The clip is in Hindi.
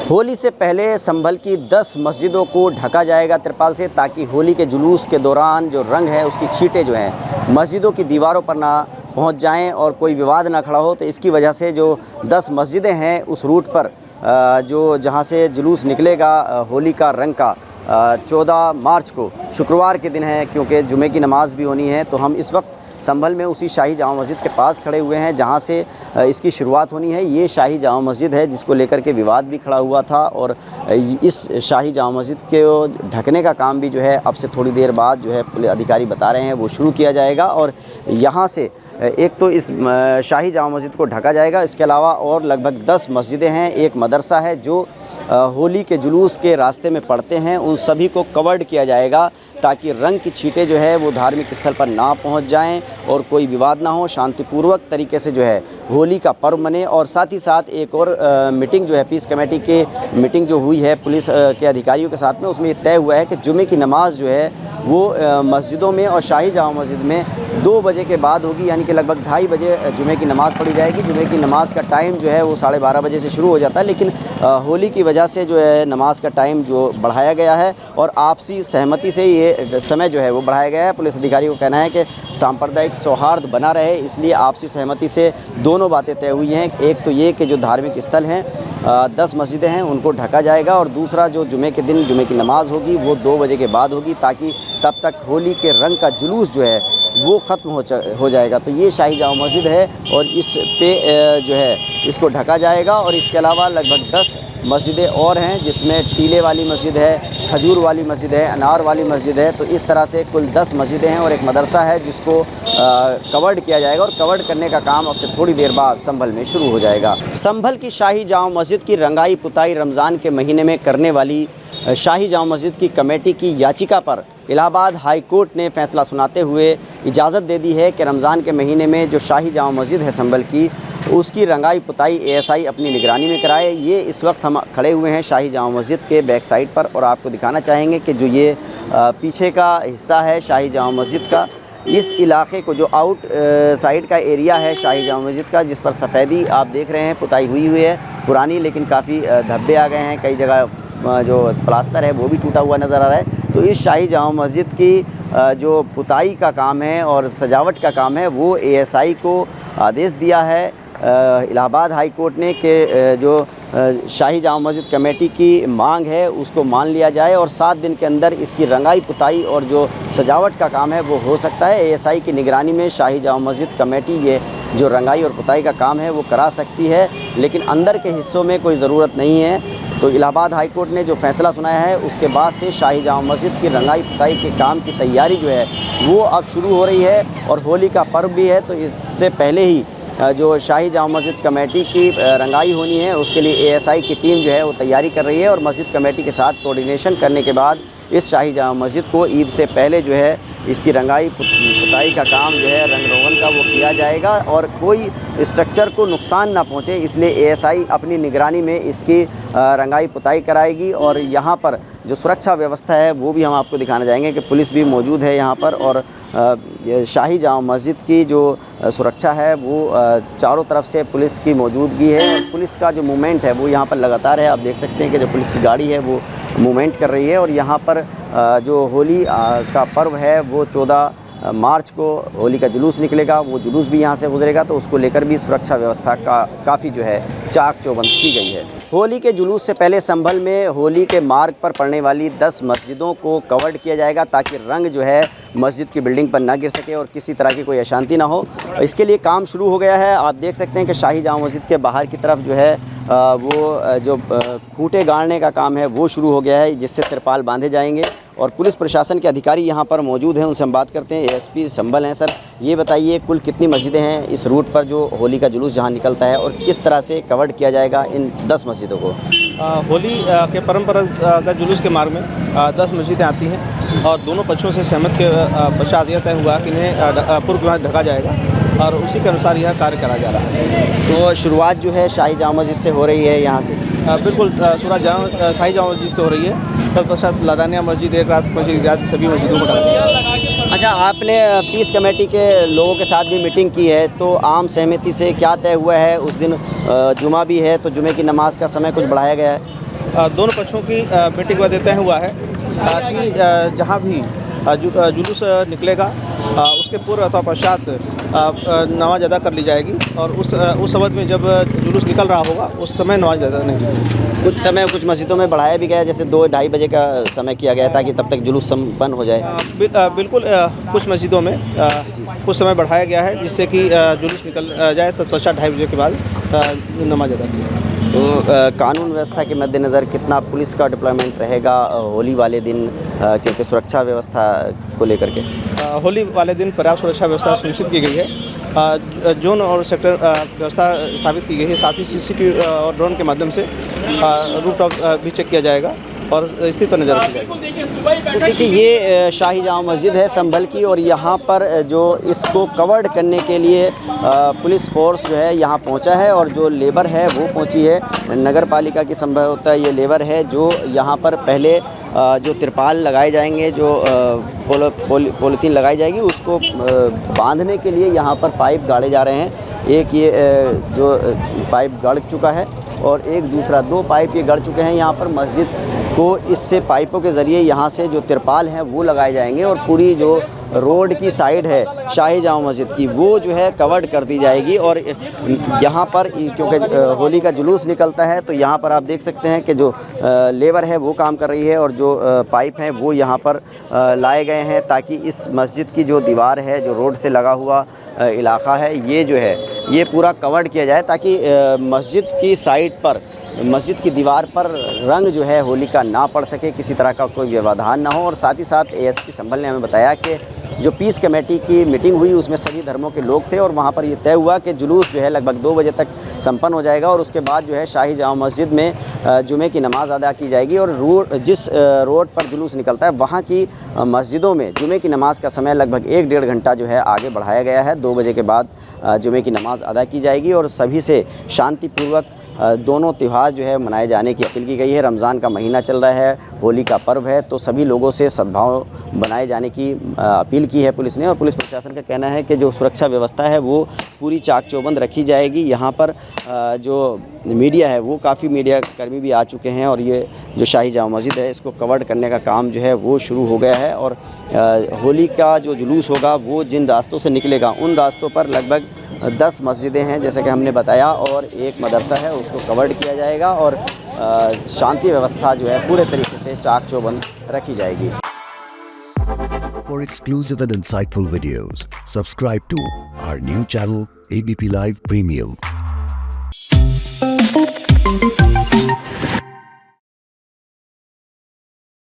होली से पहले संभल की 10 मस्जिदों को ढका जाएगा तिरपाल से, ताकि होली के जुलूस के दौरान जो रंग है उसकी छींटें जो हैं मस्जिदों की दीवारों पर ना पहुंच जाएं और कोई विवाद ना खड़ा हो। तो इसकी वजह से जो 10 मस्जिदें हैं उस रूट पर जो जहां से जुलूस निकलेगा होली का रंग का 14 मार्च को शुक्रवार के दिन है, क्योंकि जुमे की नमाज़ भी होनी है। तो हम इस वक्त संभल में उसी शाही जामा मस्जिद के पास खड़े हुए हैं जहां से इसकी शुरुआत होनी है। ये शाही जामा मस्जिद है जिसको लेकर के विवाद भी खड़ा हुआ था, और इस शाही जामा मस्जिद के ढकने का काम भी जो है अब से थोड़ी देर बाद जो है पुलिस अधिकारी बता रहे हैं वो शुरू किया जाएगा। और यहाँ से एक तो इस शाही जामा मस्जिद को ढका जाएगा, इसके अलावा और लगभग 10 मस्जिदें हैं, एक मदरसा है जो होली के जुलूस के रास्ते में पड़ते हैं, उन सभी को कवर्ड किया जाएगा ताकि रंग की छींटें जो है वो धार्मिक स्थल पर ना पहुंच जाएं और कोई विवाद ना हो, शांतिपूर्वक तरीके से जो है होली का पर्व मने। और साथ ही साथ एक और मीटिंग जो है पीस कमेटी के मीटिंग जो हुई है पुलिस के अधिकारियों के साथ में, उसमें ये तय हुआ है कि जुमे की नमाज़ जो है वो मस्जिदों में और शाही जामा मस्जिद में 2 बजे के बाद होगी, यानी कि लगभग 2:30 बजे जुमे की नमाज़ पढ़ी जाएगी। जुमे की नमाज़ का टाइम जो है वो 12:30 बजे से शुरू हो जाता है, लेकिन होली की वजह से जो है नमाज का टाइम जो बढ़ाया गया है और आपसी सहमति से ये समय जो है वो बढ़ाया गया है। पुलिस अधिकारियों का कहना है कि सांप्रदायिक सौहार्द बना रहे, इसलिए आपसी सहमति से दोनों बातें तय हुई हैं। एक तो ये कि जो धार्मिक स्थल हैं 10 मस्जिदें हैं उनको ढका जाएगा, और दूसरा जो जुमे के दिन जुमे की नमाज़ होगी वो 2 बजे के बाद होगी, ताकि तब तक होली के रंग का जुलूस जो है वो ख़त्म हो जाएगा। तो ये शाही जामा मस्जिद है और इस पे जो है इसको ढका जाएगा। और इसके अलावा लगभग 10 मस्जिदें और हैं, जिसमें टीले वाली मस्जिद है, खजूर वाली मस्जिद है, अनार वाली मस्जिद है। तो इस तरह से कुल 10 मस्जिदें हैं और एक मदरसा है जिसको कवर्ड किया जाएगा, और कवर्ड करने का काम अब से थोड़ी देर बाद संभल में शुरू हो जाएगा। संभल की शाही जामा मस्जिद की रंगाई पुताई रमज़ान के महीने में करने वाली शाही जामा मस्जिद की कमेटी की याचिका पर इलाहाबाद हाई कोर्ट ने फैसला सुनाते हुए इजाज़त दे दी है कि रमज़ान के महीने में जो शाही जामा मस्जिद है संभल की, उसकी रंगाई पुताई एएसआई अपनी निगरानी में कराए। ये इस वक्त हम खड़े हुए हैं शाही जामा मस्जिद के बैक साइड पर, और आपको दिखाना चाहेंगे कि जो ये पीछे का हिस्सा है शाही जामा मस्जिद का, इस इलाके को जो आउट साइड का एरिया है शाही जामा मस्जिद का, जिस पर सफ़ेदी आप देख रहे हैं पुताई हुई है पुरानी, लेकिन काफ़ी धब्बे आ गए हैं, कई जगह जो प्लास्टर है वो भी टूटा हुआ नज़र आ रहा है। तो इस शाही जामा मस्जिद की जो पुताई का काम है और सजावट का काम है वो एएसआई को आदेश दिया है इलाहाबाद हाई कोर्ट ने कि जो शाही जामा मस्जिद कमेटी की मांग है उसको मान लिया जाए, और 7 दिन के अंदर इसकी रंगाई पुताई और जो सजावट का काम है वो हो सकता है। एएसआई की निगरानी में शाही जामा मस्जिद कमेटी ये जो रंगाई और पुताई का काम है वो करा सकती है, लेकिन अंदर के हिस्सों में कोई ज़रूरत नहीं है। तो इलाहाबाद हाई कोर्ट ने जो फैसला सुनाया है उसके बाद से शाही जामा मस्जिद की रंगाई पुताई के काम की तैयारी जो है वो अब शुरू हो रही है, और होली का पर्व भी है। तो इससे पहले ही जो शाही जामा मस्जिद कमेटी की रंगाई होनी है उसके लिए एएसआई की टीम जो है वो तैयारी कर रही है, और मस्जिद कमेटी के साथ कोऑर्डिनेशन करने के बाद इस शाही जामा मस्जिद को ईद से पहले जो है इसकी रंगाई पुताई का काम जो है रंग रोगन का वो किया जाएगा, और कोई स्ट्रक्चर को नुकसान ना पहुंचे, इसलिए एएसआई अपनी निगरानी में इसकी रंगाई पुताई कराएगी। और यहाँ पर जो सुरक्षा व्यवस्था है वो भी हम आपको दिखाना चाहेंगे कि पुलिस भी मौजूद है यहाँ पर, और शाही जामा मस्जिद की जो सुरक्षा है वो चारों तरफ से पुलिस की मौजूदगी है, और पुलिस का जो मूवमेंट है वो यहाँ पर लगातार है। आप देख सकते हैं कि जो पुलिस की गाड़ी है वो मूवमेंट कर रही है, और यहाँ पर जो होली का पर्व है वो 14 मार्च को होली का जुलूस निकलेगा, वो जुलूस भी यहाँ से गुजरेगा, तो उसको लेकर भी सुरक्षा व्यवस्था का काफ़ी जो है चाक चौबंद की गई है। होली के जुलूस से पहले संभल में होली के मार्ग पर पड़ने वाली 10 मस्जिदों को कवर्ड किया जाएगा, ताकि रंग जो है मस्जिद की बिल्डिंग पर ना गिर सके और किसी तरह की कोई अशांति ना हो। इसके लिए काम शुरू हो गया है। आप देख सकते हैं कि शाही जामा मस्जिद के बाहर की तरफ जो है वो जो खूंटे गाड़ने का काम है वो शुरू हो गया है, जिससे तिरपाल बांधे जाएंगे, और पुलिस प्रशासन के अधिकारी यहाँ पर मौजूद हैं, उनसे हम बात करते हैं। एएसपी संभल हैं। सर, ये बताइए कुल कितनी मस्जिदें हैं इस रूट पर जो होली का जुलूस जहाँ निकलता है, और किस तरह से कवर्ड किया जाएगा इन 10 मस्जिदों को? होली के परंपरागत जुलूस के मार्ग में 10 मस्जिदें आती हैं, और दोनों पक्षों से सहमत के पश्चात यह तय हुआ कि इन्हें पूर्व ढका जाएगा, और उसी के अनुसार यह कार्य करा जा रहा है। तो शुरुआत जो है शाही जामा मस्जिद से हो रही है यहाँ से? बिल्कुल, शाही जामा मस्जिद से हो रही है। तत्पश्चात लादानिया मस्जिद, एक रात मस्जिद इत्यादि सभी मस्जिदों को ढका दिया। अच्छा, आपने पीस कमेटी के लोगों के साथ भी मीटिंग की है, तो आम सहमति से क्या तय हुआ है? उस दिन जुमा भी है, तो जुमे की नमाज़ का समय कुछ बढ़ाया गया है? दोनों पक्षों की मीटिंग में तय हुआ है कि जहाँ भी जुलूस निकलेगा उसके पूर्व अथवा पश्चात नमाज अदा कर ली जाएगी और उस वक्त में जब जुलूस निकल रहा होगा उस समय नमाज अदा नहीं होगी। कुछ समय कुछ मस्जिदों में बढ़ाया भी गया है, जैसे 2-2:30 बजे का समय किया गया है ताकि तब तक जुलूस संपन्न हो जाए। बिल्कुल कुछ मस्जिदों में कुछ समय बढ़ाया गया है जिससे कि जुलूस निकल जाए तो 2:30 बजे के बाद नमाज अदा की जाए। तो कानून व्यवस्था के मद्देनज़र कितना पुलिस का डिप्लॉयमेंट रहेगा होली वाले दिन, क्योंकि सुरक्षा व्यवस्था को लेकर के? होली वाले दिन पर्याप्त सुरक्षा व्यवस्था सुनिश्चित की गई है। जोन और सेक्टर व्यवस्था स्थापित की गई है। साथ ही CCTV और ड्रोन के माध्यम से रूटटॉप भी चेक किया जाएगा और स्थिति पर नज़र रखी जाएगी। तो देखिए ये शाही जामा मस्जिद है संभल की, और यहाँ पर जो इसको कवर्ड करने के लिए पुलिस फोर्स जो है यहाँ पहुँचा है और जो लेबर है वो पहुँची है। नगर पालिका की संभवतः ये लेबर है जो यहाँ पर पहले जो तिरपाल लगाए जाएंगे, जो पॉलीथीन लगाई जाएगी, उसको बांधने के लिए यहाँ पर पाइप गाड़े जा रहे हैं। एक ये जो पाइप गड़ चुका है और एक दूसरा 2 पाइप ये गड़ चुके हैं यहाँ पर मस्जिद को। इससे पाइपों के ज़रिए यहाँ से जो तिरपाल हैं वो लगाए जाएंगे और पूरी जो रोड की साइड है शाही जामा मस्जिद की वो जो है कवर्ड कर दी जाएगी। और यहाँ पर क्योंकि होली का जुलूस निकलता है तो यहाँ पर आप देख सकते हैं कि जो लेबर है वो काम कर रही है और जो पाइप हैं वो यहाँ पर लाए गए हैं ताकि इस मस्जिद की जो दीवार है, जो रोड से लगा हुआ इलाका है, ये जो है ये पूरा कवर्ड किया जाए ताकि मस्जिद की साइड पर, मस्जिद की दीवार पर रंग जो है होली का ना पड़ सके, किसी तरह का कोई व्यवधान ना हो। और साथ ही साथ ASP संभल ने हमें बताया कि जो पीस कमेटी की मीटिंग हुई उसमें सभी धर्मों के लोग थे और वहाँ पर ये तय हुआ कि जुलूस जो है लगभग 2 बजे तक संपन्न हो जाएगा और उसके बाद जो है शाही जामा मस्जिद में जुमे की नमाज़ अदा की जाएगी। और जिस रोड पर जुलूस निकलता है वहाँ की मस्जिदों में जुमे की नमाज़ का समय लगभग 1-1.5 घंटा जो है आगे बढ़ाया गया है। 2 बजे के बाद जुमे की नमाज़ अदा की जाएगी और सभी से शांतिपूर्वक दोनों त्यौहार जो है मनाए जाने की अपील की गई है। रमज़ान का महीना चल रहा है, होली का पर्व है, तो सभी लोगों से सद्भाव बनाए जाने की अपील की है पुलिस ने। और पुलिस प्रशासन का कहना है कि जो सुरक्षा व्यवस्था है वो पूरी चाक चौबंद रखी जाएगी। यहाँ पर जो मीडिया है वो काफ़ी मीडिया कर्मी भी आ चुके हैं और ये जो शाही जामा मस्जिद है इसको कवर्ड करने का काम जो है वो शुरू हो गया है। और होली का जो जुलूस होगा वो जिन रास्तों से निकलेगा उन रास्तों पर लगभग 10 मस्जिदें हैं जैसे कि हमने बताया और एक मदरसा है, उसको कवर्ड किया जाएगा और शांति व्यवस्था जो है पूरे तरीके से चाक चौबंद रखी जाएगी। For exclusive and insightful videos, subscribe to our new channel ABP Live Premium.